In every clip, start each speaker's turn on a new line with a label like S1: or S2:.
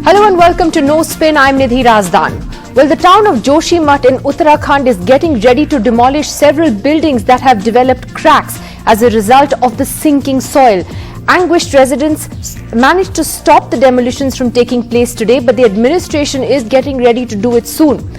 S1: Hello and welcome to No Spin. I'm Nidhi Razdan. Well, the town of Joshimath in Uttarakhand is getting ready to demolish several buildings that have developed cracks as a result of the sinking soil. Anguished residents managed to stop the demolitions from taking place today, but the administration is getting ready to do it soon.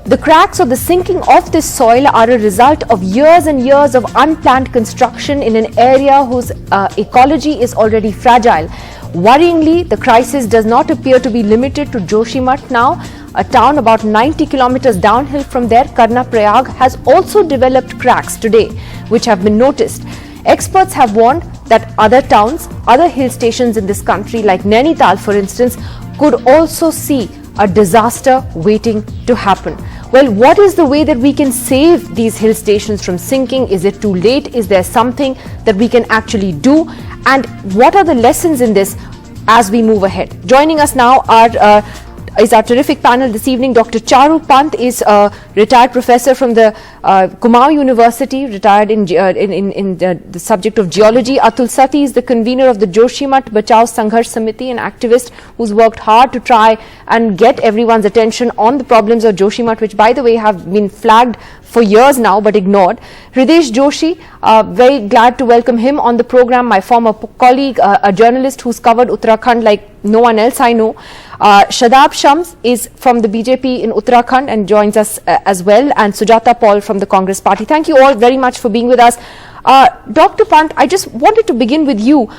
S1: The cracks or the sinking of this soil are a result of years and years of unplanned construction in an area whose ecology is already fragile. Worryingly, the crisis does not appear to be limited to Joshimath now. A town about 90 kilometers downhill from there, Karnaprayag, has also developed cracks today, which have been noticed. Experts have warned that other towns, other hill stations in this country, like Nainital for instance, could also see a disaster waiting to happen. Well, what is the way that we can save these hill stations from sinking? Is it too late? Is there something that we can actually do? And what are the lessons in this as we move ahead? Joining us now is our terrific panel this evening. Dr. Charu Pant is a retired professor from the Kumaon University, retired in the subject of geology. Atul Sati is the convener of the Joshimath Bachao Sangharsh Samiti, an activist who's worked hard to try and get everyone's attention on the problems of Joshimath, which by the way have been flagged for years now but ignored. Hridesh Joshi, very glad to welcome him on the program, my former colleague, a journalist who's covered Uttarakhand like no one else I know. Shadab Shams is from the BJP in Uttarakhand and joins us as well, and Sujata Paul from the Congress Party. Thank you all very much for being with us. Dr. Pant, I just wanted to begin with you.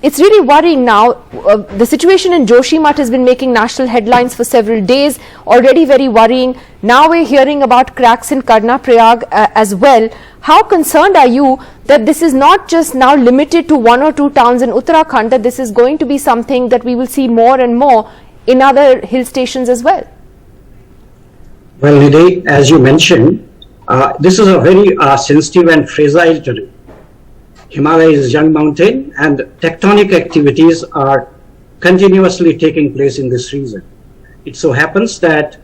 S1: It's really worrying now. The situation in Joshimath has been making national headlines for several days, already very worrying. Now we're hearing about cracks in Karnaprayag as well. How concerned are you that this is not just now limited to one or two towns in Uttarakhand, that this is going to be something that we will see more and more in other hill stations as well?
S2: Well, Nidhi, as you mentioned, this is a very sensitive and fragile terrain. Himalaya is a young mountain and tectonic activities are continuously taking place in this region. It so happens that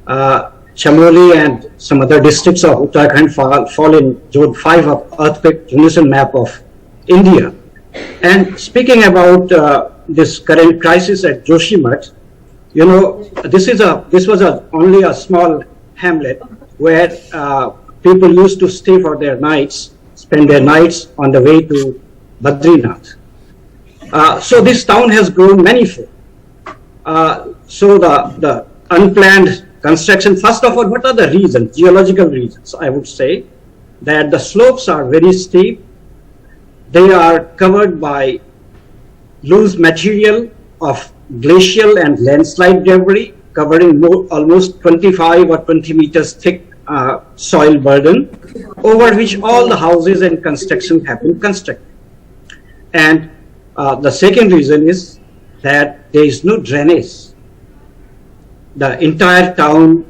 S2: Chamoli and some other districts of Uttarakhand fall in Zone 5 of earthquake renaissance map of India. And speaking about this current crisis at Joshimath, you know, this was only a small hamlet where people used to stay for their nights, spend their nights on the way to Badrinath. So this town has grown manifold. So the unplanned construction, first of all, what are the reasons, geological reasons? I would say that the slopes are very steep. They are covered by loose material of glacial and landslide debris, covering almost 25 or 20 meters thick soil burden, over which all the houses and construction have been constructed. And the second reason is that there is no drainage. The entire town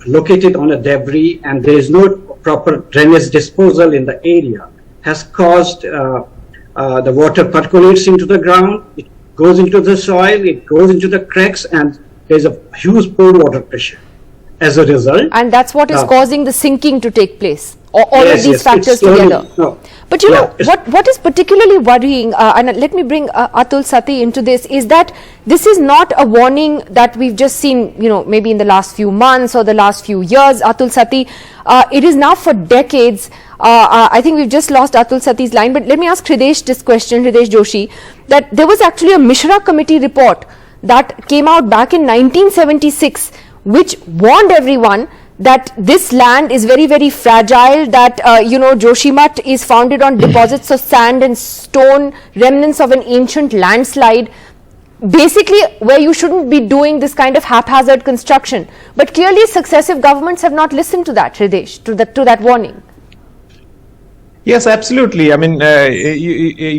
S2: located on a debris and there is no proper drainage disposal in the area has caused the water percolates into the ground, it goes into the soil, it goes into the cracks, and there's a huge pore water pressure as a result.
S1: And that's what is causing the sinking to take place, all of these factors together. But you know, what is particularly worrying, and let me bring Atul Sati into this, is that this is not a warning that we've just seen, you know, maybe in the last few months or the last few years. Atul Sati, it is now for decades. I think we've just lost Atul Sati's line, but let me ask Hridesh this question, Hridesh Joshi, that there was actually a Mishra committee report that came out back in 1976, which warned everyone that this land is very, very fragile, that, you know, Joshimath is founded on deposits of sand and stone, remnants of an ancient landslide, basically where you shouldn't be doing this kind of haphazard construction. But clearly successive governments have not listened to that, Hridesh, to that warning.
S3: Yes, absolutely. I mean,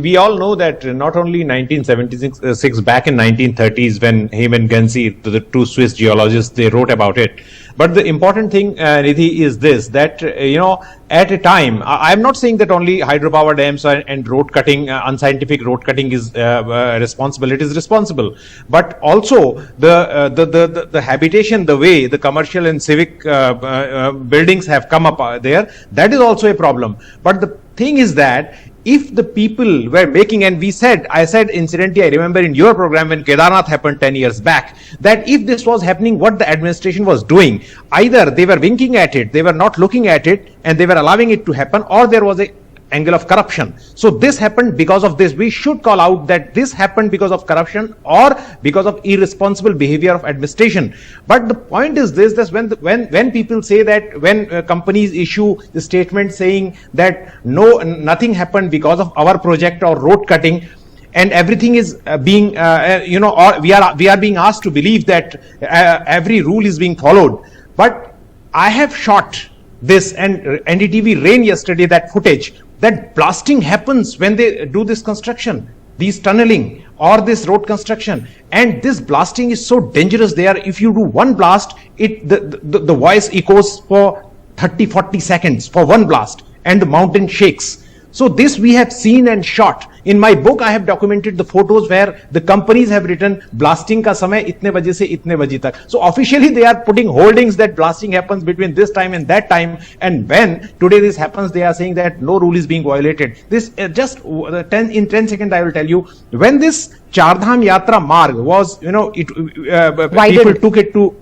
S3: we all know that not only 1976, back in 1930s when Heyman Genzi, the two Swiss geologists, they wrote about it. But the important thing, Nidhi, is this, that, you know, at a time, I'm not saying that only hydropower dams and road cutting, unscientific road cutting is responsible. It is responsible. But also the habitation, the way the commercial and civic buildings have come up there, that is also a problem. But the thing is that if the people were making, and I said incidentally, I remember in your program when Kedarnath happened 10 years back, that if this was happening, what the administration was doing, either they were winking at it, they were not looking at it, and they were allowing it to happen, or there was a angle of corruption. So this happened because of this. We should call out that this happened because of corruption or because of irresponsible behavior of administration. But the point is this, that when people say that, when companies issue the statement saying that nothing happened because of our project or road cutting, and everything is being or we are being asked to believe that every rule is being followed. But I have shot this, and NDTV ran yesterday that footage, that blasting happens when they do this construction, these tunneling or this road construction, and this blasting is so dangerous there. If you do one blast, the voice echoes for 30-40 seconds for one blast, and the mountain shakes. So this we have seen and shot. In my book, I have documented the photos where the companies have written blasting ka samay itne baje se itne baje tak. So officially they are putting holdings that blasting happens between this time and that time. And when today this happens, they are saying that no rule is being violated. This in 10 seconds I will tell you, when this Chardham Yatra Marg was, people took it to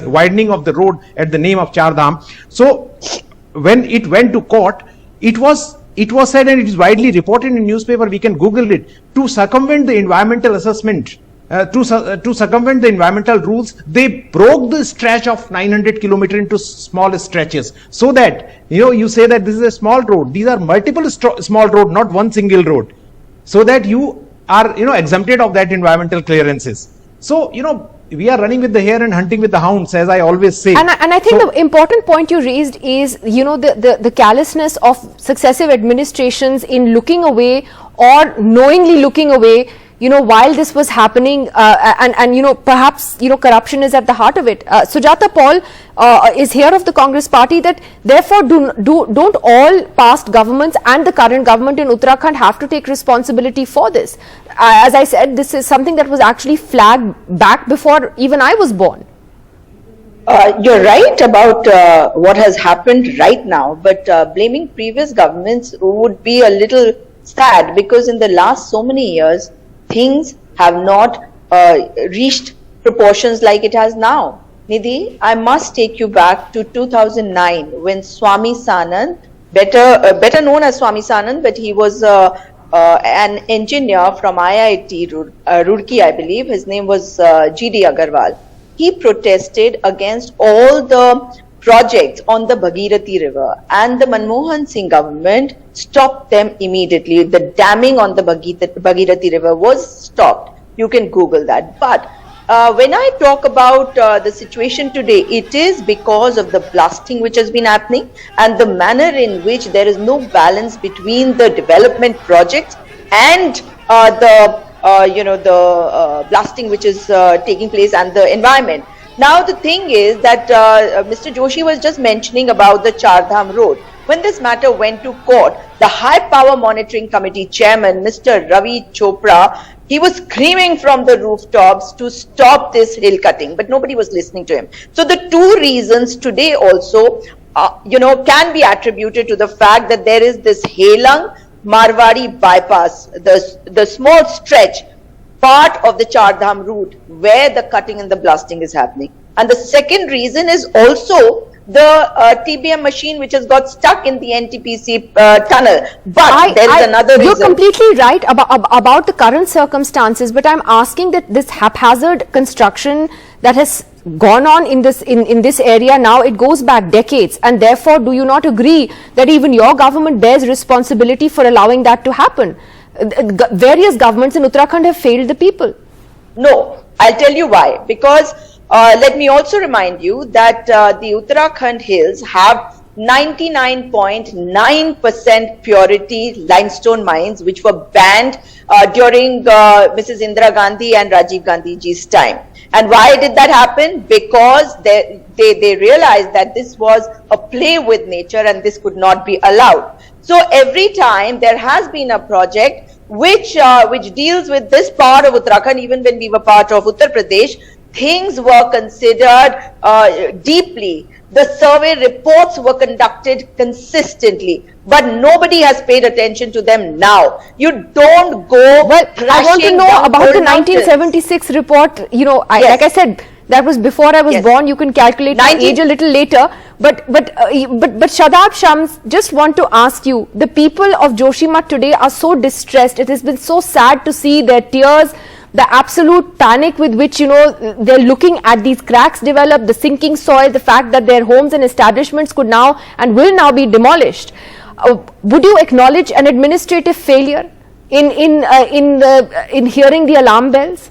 S3: widening of the road at the name of Chardham. So when it went to court, it was said, and it is widely reported in newspaper, we can Google it, to circumvent the environmental assessment, to circumvent the environmental rules, they broke the stretch of 900 kilometers into small stretches, so that, you say that this is a small road. These are multiple small road, not one single road, so that you are, exempted of that environmental clearances. So, we are running with the hare and hunting with the hounds, as I always say. And
S1: I think the important point you raised is, the callousness of successive administrations in looking away or knowingly looking away, while this was happening, and perhaps, corruption is at the heart of it. Sujata Paul is here of the Congress party, that therefore don't all past governments and the current government in Uttarakhand have to take responsibility for this. As I said, this is something that was actually flagged back before even I was born.
S4: You're right about what has happened right now, but blaming previous governments would be a little sad, because in the last so many years, things have not reached proportions like it has now. Nidhi, I must take you back to 2009 when Swami Sanand, better known as Swami Sanand, but he was an engineer from IIT Roorkee, I believe. His name was G.D. Agarwal. He protested against all the projects on the Bhagirathi River, and the Manmohan Singh government stopped them immediately. The damming on the Bhagirathi River was stopped. You can Google that. But when I talk about the situation today, it is because of the blasting which has been happening and the manner in which there is no balance between the development projects and the blasting which is taking place and the environment. Now the thing is that Mr. Joshi was just mentioning about the Chardham road. When this matter went to court, the High Power Monitoring Committee chairman, Mr. Ravi Chopra, he was screaming from the rooftops to stop this hill cutting, but nobody was listening to him. So the two reasons today also, can be attributed to the fact that there is this Helang Marwari bypass, the small stretch part of the Chardham route where the cutting and the blasting is happening. And the second reason is also the TBM machine which has got stuck in the NTPC tunnel. But there is another reason.
S1: You're completely right about the current circumstances, but I'm asking that this haphazard construction that has gone on in this area now, it goes back decades, and therefore do you not agree that even your government bears responsibility for allowing that to happen? Various governments in Uttarakhand have failed the people.
S4: No, I'll tell you why. Because let me also remind you that the Uttarakhand hills have 99.9% purity limestone mines which were banned during Mrs. Indira Gandhi and Rajiv Gandhi ji's time. And why did that happen? Because they realized that this was a play with nature and this could not be allowed. So every time there has been a project which deals with this part of Uttarakhand, even when we were part of Uttar Pradesh, things were considered deeply The survey reports were conducted consistently, but nobody has paid attention to them now. You don't go.
S1: Well, I want to know
S4: crashing
S1: about the
S4: down
S1: 1976 report. You know,
S4: Yes.
S1: like I said, that was before I was
S4: Yes.
S1: born. You can calculate my
S4: 19
S1: age a little later. But Shadab Shams, just want to ask you: the people of Joshimath today are so distressed. It has been so sad to see their tears, the absolute panic with which, you know, they're looking at these cracks develop, the sinking soil, the fact that their homes and establishments could now and will now be demolished. Would you acknowledge an administrative failure in hearing the alarm bells?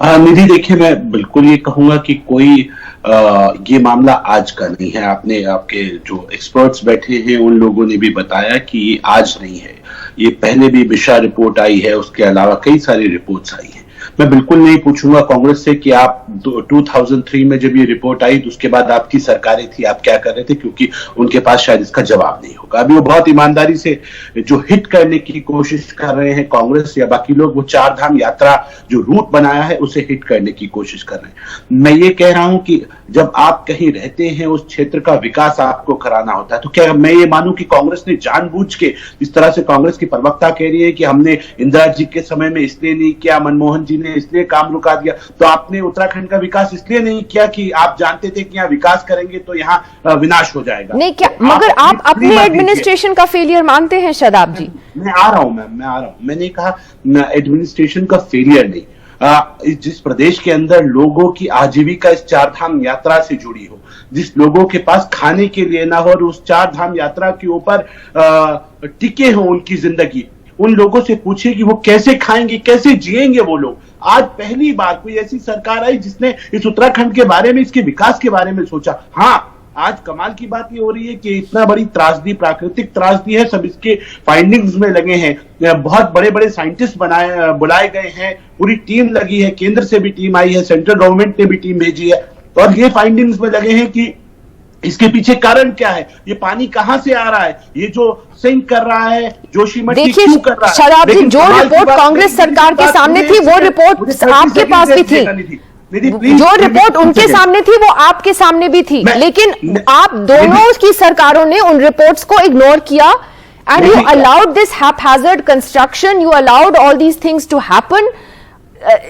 S5: निधि, देखिए, मैं बिल्कुल ये कहूंगा कि कोई ये मामला आज का नहीं है। आपके जो एक्सपर्ट्स बैठे हैं उन लोगों ने भी बताया कि ये आज नहीं है, ये पहले भी मिश्रा रिपोर्ट आई है, उसके अलावा कई सारी रिपोर्ट्स आई हैं। मैं बिल्कुल नहीं पूछूंगा कांग्रेस से कि आप 2003 में जब ये रिपोर्ट आई तो उसके बाद आपकी सरकारें थी, आप क्या कर रहे थे, क्योंकि उनके पास शायद इसका जवाब नहीं होगा। अभी वो बहुत ईमानदारी से जो हिट करने की कोशिश कर रहे हैं, कांग्रेस या बाकी लोग, वो 4 धाम यात्रा जो रूट बनाया है उसे हिट करने की कोशिश कर रहे हैं। मैं ये कह रहा हूं कि जब आप कहीं रहते हैं, उस क्षेत्र का विकास आपको कराना होता है, तो क्या मैं ये मानूं कि कांग्रेस ने जानबूझ के, जिस तरह से कांग्रेस की प्रवक्ता कह रही है कि हमने इंदिरा जी के समय में इसलिए नहीं किया, मनमोहन जी ने इसलिए काम रुका दिया, तो आपने उत्तराखंड का विकास इसलिए नहीं किया कि आप जानते थे कि यहाँ विकास करेंगे तो यहाँ विनाश हो जाएगा?
S1: नहीं, क्या मगर आप अपने एडमिनिस्ट्रेशन का फेलियर मानते हैं शदाब जी?
S5: मैं आ रहा हूं, मैंने कहा एडमिनिस्ट्रेशन का फेलियर नहीं, जिस प्रदेश के अंदर लोगों की आजीविका इस 4 धाम यात्रा से जुड़ी हो, जिस लोगों के पास खाने के लिए ना हो और उस 4 धाम यात्रा के ऊपर टिके हो उनकी जिंदगी, उन लोगों से पूछिए कि वो कैसे खाएंगे, कैसे जिएंगे वो लोग। आज पहली बार कोई ऐसी सरकार आई जिसने इस उत्तराखंड के बारे में, इसके विकास के बारे में सोचा। हाँ, आज कमाल की बात ये हो रही है कि इतना बड़ी त्रासदी, प्राकृतिक त्रासदी है, सब इसके फाइंडिंग्स में लगे हैं, बहुत बड़े बड़े साइंटिस्ट बुलाए गए हैं, पूरी टीम लगी है, केंद्र से भी टीम आई है, सेंट्रल गवर्नमेंट ने भी टीम भेजी है, और ये फाइंडिंग्स में लगे हैं कि इसके पीछे कारण क्या है, ये पानी कहां से आ रहा है, ये जो सिंक कर रहा है जोशीमठ क्यों कर रहा है।
S1: शराब जी, जो रिपोर्ट कांग्रेस सरकार के सामने थी वो रिपोर्ट आपके पास भी थी, जो रिपोर्ट उनके सामने थी वो आपके सामने भी थी, लेकिन आप दोनों की सरकारों ने उन रिपोर्ट्स को इग्नोर किया and you allowed this haphazard construction, you allowed all these things to happen,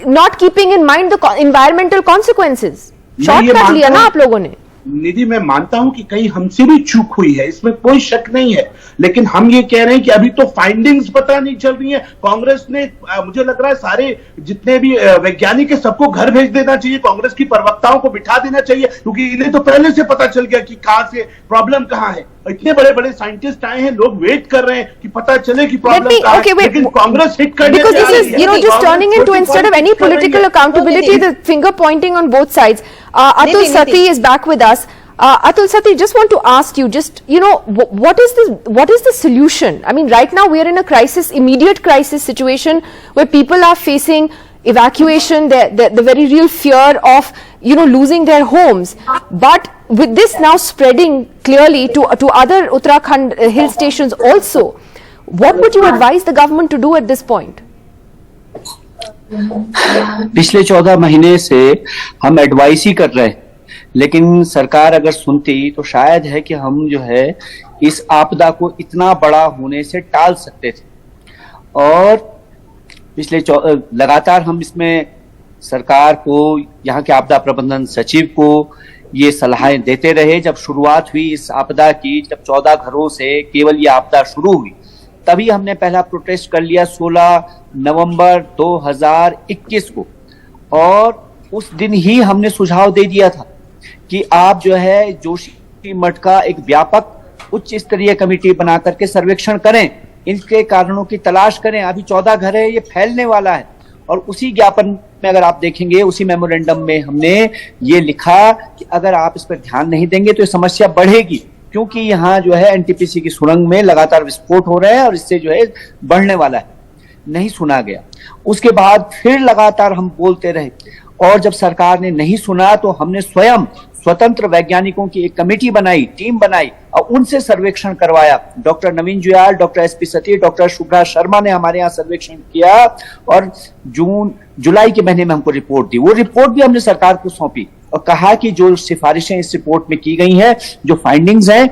S1: not keeping in mind the environmental consequences. Shortcut लिया ना आप लोगों ने।
S5: निधि, मैं मानता हूं कि कहीं हमसे भी चूक हुई है, इसमें कोई शक नहीं है, लेकिन हम ये कह रहे हैं कि अभी तो फाइंडिंग्स पता नहीं चल रही है। कांग्रेस ने, मुझे लग रहा है, सारे जितने भी वैज्ञानिक है सबको घर भेज देना चाहिए, कांग्रेस की प्रवक्ताओं को बिठा देना चाहिए, क्योंकि इन्हें तो पहले से पता चल गया कि कहां से प्रॉब्लम कहां है। इतने बड़े बड़े साइंटिस्ट आए हैं, लोग वेट कर रहे हैं कि पता चले कि प्रॉब्लम कहां है, लेकिन कांग्रेस हिट करने
S1: because this is, you know, just turning into, instead of any political accountability, the finger pointing on both sides. Atul Sati is back with us. Atul Sati, just want to ask you, just, you know, what is the solution? I mean, right now we are in a crisis, immediate crisis situation where people are facing evacuation, the very real fear of, you know, losing their homes. But with this now spreading clearly to other Uttarakhand hill stations also, what would you advise the government to do at this point?
S6: पिछले 14 महीने से हम advice ही कर रहे हैं, लेकिन सरकार अगर सुनती तो शायद है कि हम जो है इस आपदा को इतना बड़ा होने से टाल सकते थे। और पिछले लगातार हम इसमें सरकार को, यहाँ के आपदा प्रबंधन सचिव को ये सलाहें देते रहे। जब शुरुआत हुई इस आपदा की, जब 14 घरों से केवल ये आपदा शुरू हुई, तभी हमने पहला प्रोटेस्ट कर लिया 16 नवंबर 2021 को, और उस दिन ही हमने सुझाव दे दिया था कि आप जो है जोशीमठ का एक व्यापक उच्च स्तरीय कमेटी बना करके सर्वेक्षण करें, इनके कारणों की तलाश करें। अभी 14 घर है, ये फैलने वाला है। और उसी ज्ञापन में अगर आप देखेंगे, उसी मेमोरेंडम में हमने ये लिखा कि अगर आप इस पर ध्यान नहीं देंगे तो ये समस्या बढ़ेगी, क्योंकि यहाँ जो है एनटीपीसी की सुरंग में लगातार विस्फोट हो रहे हैं और इससे जो है बढ़ने वाला है। नहीं सुना गया। उसके बाद फिर लगातार हम बोलते रहे, और जब सरकार ने नहीं सुना तो हमने स्वयं स्वतंत्र वैज्ञानिकों की एक कमेटी बनाई, टीम बनाई, और उनसे सर्वेक्षण करवाया। डॉक्टर नवीन जुयाल, डॉक्टर एसपी सती, डॉक्टर शुभ्रा शर्मा ने हमारे यहाँ सर्वेक्षण किया, और जुलाई के महीने में हमको रिपोर्ट दी। वो रिपोर्ट भी हमने सरकार को सौंपी, और कहा कि जो सिफारिशें इस रिपोर्ट में की गई हैं, जो फाइंडिंग्स हैं,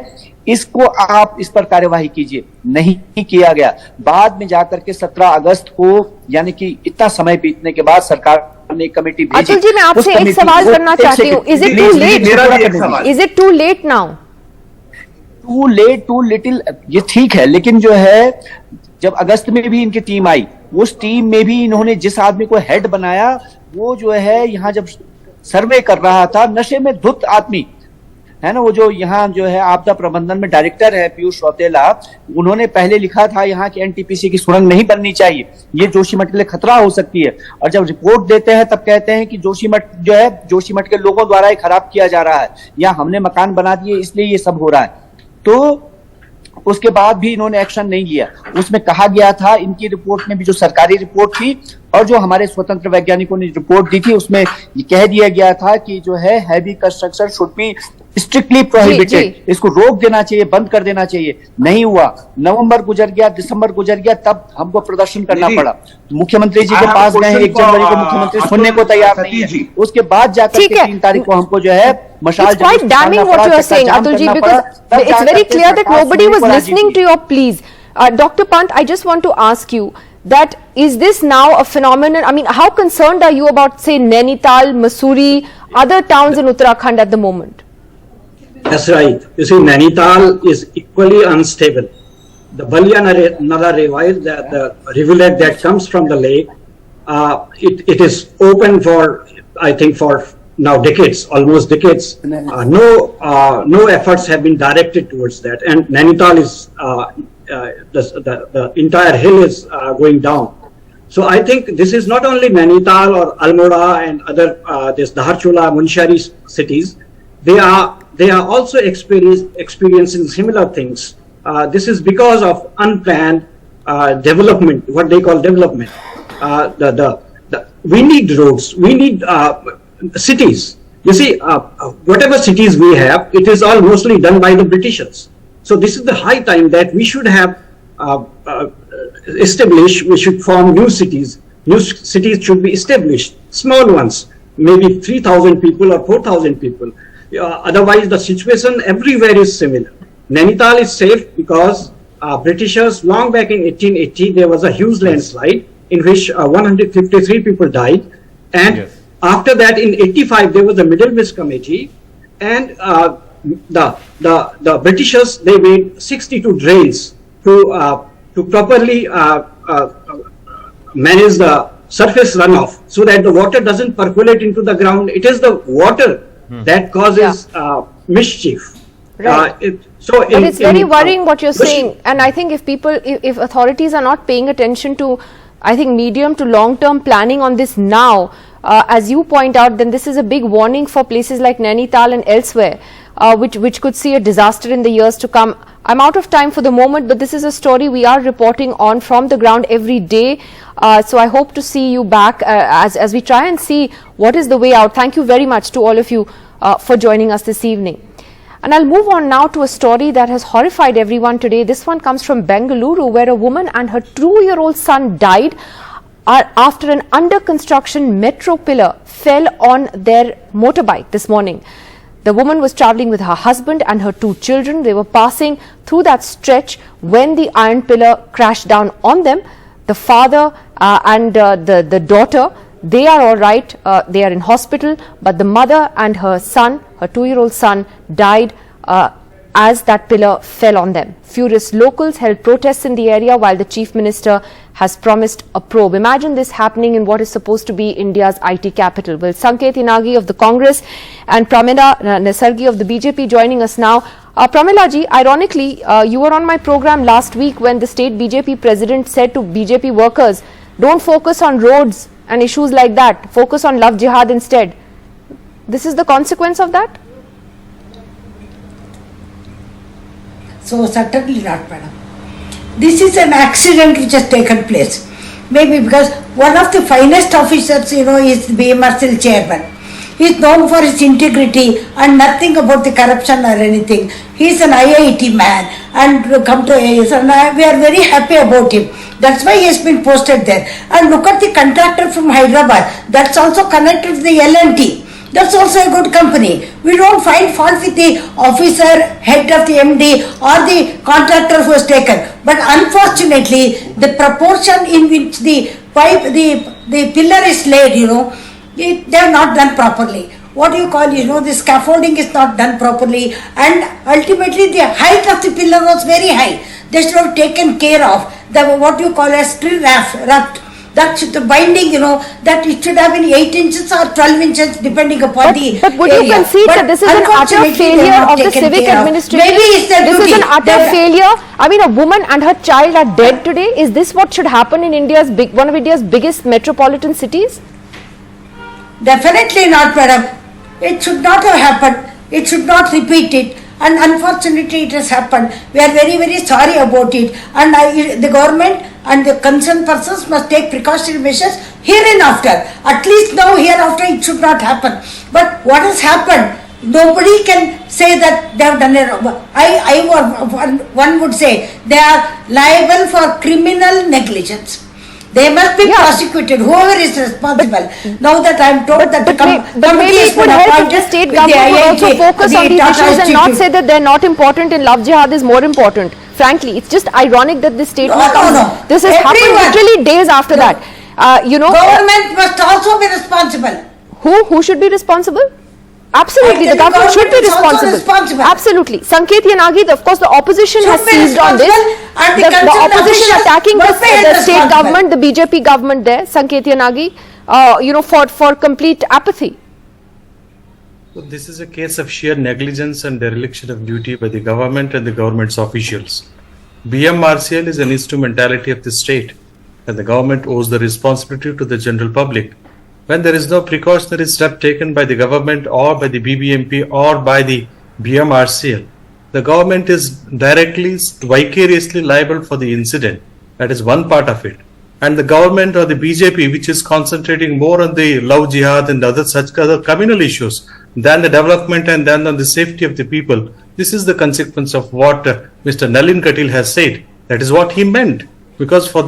S6: इसको आप इस पर कार्यवाही कीजिए। नहीं किया गया। बाद में जाकर के 17 अगस्त को, यानी कि इतना समय बीतने के बाद, सरकार ने एक कमेटी भेजी।
S1: अतुल जी, मैं आपसे एक सवाल करना चाहती हूँ। Is it too late? Is it too late now?
S6: Too late, too little, ये ठीक है, लेकिन जो है जब अगस्त में भी इनकी टीम आई, उस टीम में भी इन्होंने जिस आदमी को हेड बनाया, वो जो है यहाँ जब सर्वे कर रहा था, नशे में धुत आदमी है ना, वो जो यहाँ जो है आपदा प्रबंधन में डायरेक्टर है पीयूष रौतेला, उन्होंने पहले लिखा था यहाँ की एनटीपीसी की सुरंग नहीं बननी चाहिए, ये जोशीमठ के लिए खतरा हो सकती है। और जब रिपोर्ट देते हैं तब कहते हैं कि जोशीमठ जो है, जोशीमठ के लोगों द्वारा ही खराब किया जा रहा है, या हमने मकान बना दिए इसलिए ये सब हो रहा है। तो उसके बाद भी इन्होंने एक्शन नहीं लिया। उसमें कहा गया था, इनकी रिपोर्ट में भी जो सरकारी रिपोर्ट थी और जो हमारे स्वतंत्र वैज्ञानिकों ने रिपोर्ट दी थी, उसमें ये कह दिया गया था कि जो है heavy construction should be strictly prohibited, इसको रोक देना चाहिए, बंद कर देना चाहिए। नहीं हुआ। नवंबर गुजर गया, दिसंबर गुजर गया, तब हमको प्रदर्शन करना पड़ा। मुख्यमंत्री जी के पास गए, 1 जनवरी को मुख्यमंत्री सुनने को तैयार नहीं है। उसके बाद जाकर के 3 तारीख को हमको जो है मशाल
S1: It's quite damning what you are saying, Atul ji, because it's very clear that nobody was listening to your pleas. Dr. Pant, I just want to ask you that is this now a phenomenon? I mean, how concerned are you about, say, Nainital, Mussoorie, other towns in Uttarakhand at the moment?
S2: That's right. You see, Nainital is equally unstable. The Balya Nala river, the rivulet that comes from the lake, it is open for, I think, for now decades, almost decades. No efforts have been directed towards that, and Nainital is the entire hill is going down. So I think this is not only Nainital or Almora and other this Dhaarchula, Munshari cities. They are also experiencing similar things. This is because of unplanned development, what they call development. We need roads, we need cities. You see, whatever cities we have, it is all mostly done by the Britishers. So this is the high time that we should have established, we should form new cities. New cities should be established, small ones, maybe 3,000 people or 4,000 people. Otherwise, the situation everywhere is similar. Nainital is safe because Britishers, long back in 1880, there was a huge landslide in which 153 people died. And after that, in 85, there was a Middle-West Committee, and the Britishers, they made 62 drains to properly manage the surface runoff so that the water doesn't percolate into the ground. It is the water that causes mischief.
S1: Right. But it's very worrying what you're saying, and I think if authorities are not paying attention to, I think, medium to long-term planning on this now, as you point out, then this is a big warning for places like Nainital and elsewhere, which could see a disaster in the years to come. I'm out of time for the moment, but this is a story we are reporting on from the ground every day. So I hope to see you back as we try and see what is the way out. Thank you very much to all of you for joining us this evening. And I'll move on now to a story that has horrified everyone today. This one comes from Bengaluru, where a woman and her 2-year-old son died after an under construction metro pillar fell on their motorbike this morning. The woman was travelling with her husband and her 2 children. They were passing through that stretch when the iron pillar crashed down on them. The father and the daughter, they are all right. They are in hospital, but the mother and her son, her 2-year-old son, died as that pillar fell on them. Furious locals held protests in the area while the Chief Minister has promised a probe. Imagine this happening in what is supposed to be India's IT capital. Well, Sanket Inagi of the Congress and Pramila Nesargi of the BJP joining us now. Pramila ji, ironically, you were on my program last week when the state BJP president said to BJP workers, don't focus on roads and issues like that, focus on love jihad instead. This is the consequence of that?
S7: So certainly not, madam. This is an accident which has taken place. Maybe because one of the finest officers, is BMRCL chairman. He is known for his integrity and nothing about the corruption or anything. He is an IIT man and come to AIS, and we are very happy about him. That's why he has been posted there. And look at the contractor from Hyderabad. That's also connected to the L&T. That's also a good company. We don't find fault with the officer, head of the MD or the contractor who has taken. But unfortunately, the proportion in which the pipe, the pillar is laid, they have not done properly. What you call, the scaffolding is not done properly, and ultimately the height of the pillar was very high. They should have taken care of what you call as tree raft. That should, the binding, that it should have been 8 inches or 12 inches depending upon the
S1: But would
S7: area.
S1: you concede that this is an utter
S7: Unfortunately, they
S1: failure
S7: have not
S1: of the
S7: taken
S1: civic
S7: care of.
S1: administration?
S7: Maybe it's their
S1: This
S7: duty.
S1: is an utter
S7: They-
S1: failure. I mean, a woman and her child are dead today. Is this what should happen in one of India's biggest metropolitan cities?
S7: Definitely not, madam. It should not have happened. It should not repeat it. And unfortunately, it has happened. We are very, very sorry about it. And the government and the concerned persons must take precautionary measures hereinafter. At least now, hereafter, it should not happen. But what has happened? Nobody can say that they have done it. One would say they are liable for criminal negligence. They must be prosecuted, whoever is responsible. Now that I am told that the
S1: maybe it would help if the state government would also focus on these issues and not say that they're not important and love jihad is more important. Frankly, it's just ironic that this statement this has happened literally days after that.
S7: Government must also be responsible.
S1: Who should be responsible? Absolutely, the government should be responsible. Absolutely. Sanket Yanagi, of course, the opposition has seized on this.
S7: And
S1: the opposition attacking the state government, the BJP government there, Sanket Yanagi, for complete apathy.
S8: So this is a case of sheer negligence and dereliction of duty by the government and the government's officials. BMRCL is an instrumentality of the state, and the government owes the responsibility to the general public. When there is no precautionary step taken by the government or by the BBMP or by the BMRCL, the government is directly, vicariously liable for the incident. That is one part of it. And the government or the BJP, which is concentrating more on the love jihad and other such other communal issues than the development and than on the safety of the people, this is the consequence of what Mr. Nalin Katil has said. That is what he meant. Because for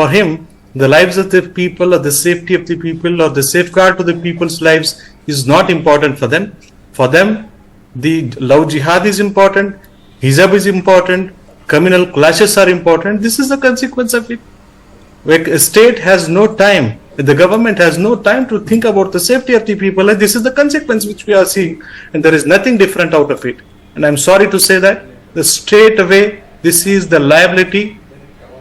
S8: him, the lives of the people or the safety of the people or the safeguard to the people's lives is not important for them. For them, the love jihad is important, hijab is important, communal clashes are important. This is the consequence of it. A state has no time, the government has no time to think about the safety of the people, and this is the consequence which we are seeing, and there is nothing different out of it. And I'm sorry to say that the straight away this is the liability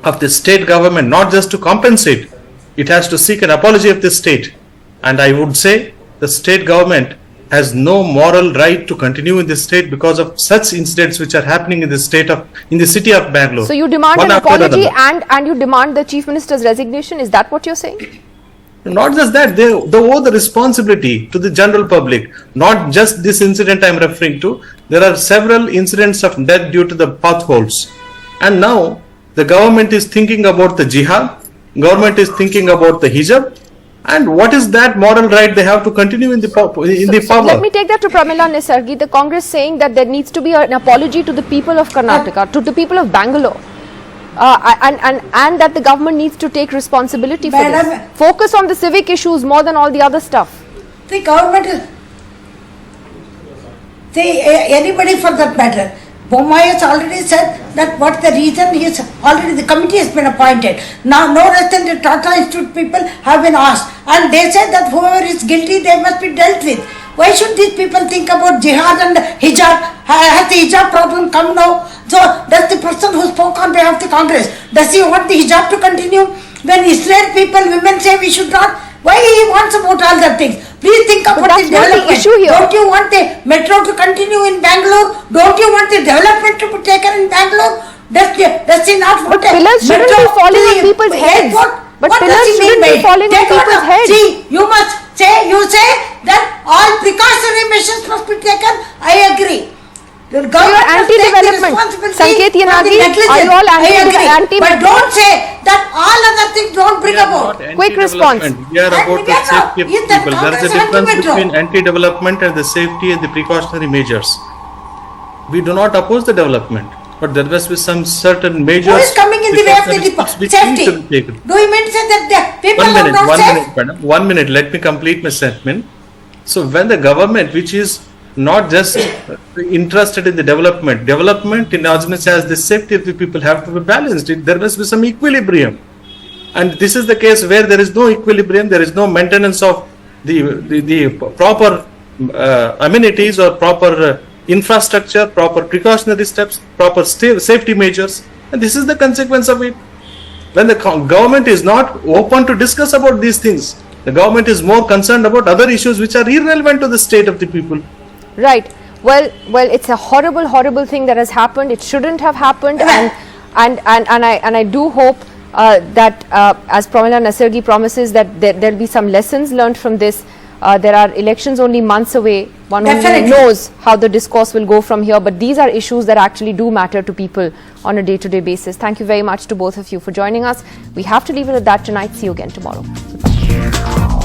S8: of the state government, not just to compensate, it has to seek an apology of the state. And I would say the state government has no moral right to continue in the state because of such incidents which are happening in the city of Bangalore.
S1: So you demand an apology and you demand the Chief Minister's resignation. Is that what you're saying?
S8: Not just that, they owe the responsibility to the general public. Not just this incident I'm referring to. There are several incidents of death due to the potholes. And now the government is thinking about the jihad, government is thinking about the hijab, and what is that moral right they have to continue in the power?
S1: Let me take that to Pramila Nisargi. The Congress saying that there needs to be an apology to the people of Karnataka, to the people of Bangalore, and that the government needs to take responsibility for this. Focus on the civic issues more than all the other stuff.
S7: The government is, anybody for that matter. Bommai has already said that what the reason is already the committee has been appointed. Now no less than the Tata Institute people have been asked, and they said that whoever is guilty they must be dealt with. Why should these people think about jihad and hijab? Has the hijab problem come now? So does the person who spoke on behalf of the Congress, does he want the hijab to continue? When Israel people, women say we should not, why he wants about all that things? Please think about the development. Don't you want the metro to continue in Bangalore? Don't you want the development to be taken in Bangalore? Does he not want
S1: the pillars shouldn't be falling on people's heads. But pillars shouldn't be falling on people's heads.
S7: See, you say that all precautionary measures must be taken. I agree.
S1: So you're anti-development. Sanket Yanagi, are you all anti-development?
S7: But don't say that all other things don't bring about.
S1: Quick response.
S8: We are about the safety of people. There is a difference between anti-development and the safety and the precautionary measures. We do not oppose the development, but there must be some certain measures.
S7: Who is coming in the way of the safety? Do you mean to say that the people are not safe?
S8: 1 minute, let me complete my statement. So when the government, which is not just interested in the development in as much as the safety of the people have to be balanced. There must be some equilibrium. And this is the case where there is no equilibrium, there is no maintenance of the proper amenities or proper infrastructure, proper precautionary steps, proper safety measures. And this is the consequence of it. When the government is not open to discuss about these things, the government is more concerned about other issues which are irrelevant to the state of the people.
S1: Right. Well, it's a horrible thing that has happened. It shouldn't have happened, and I do hope that as Pramila Nasirgi promises that there'll be some lessons learned from this. There are elections only months away. One only knows how the discourse will go from here. But these are issues that actually do matter to people on a day-to-day basis. Thank you very much to both of you for joining us. We have to leave it at that tonight. See you again tomorrow. Goodbye.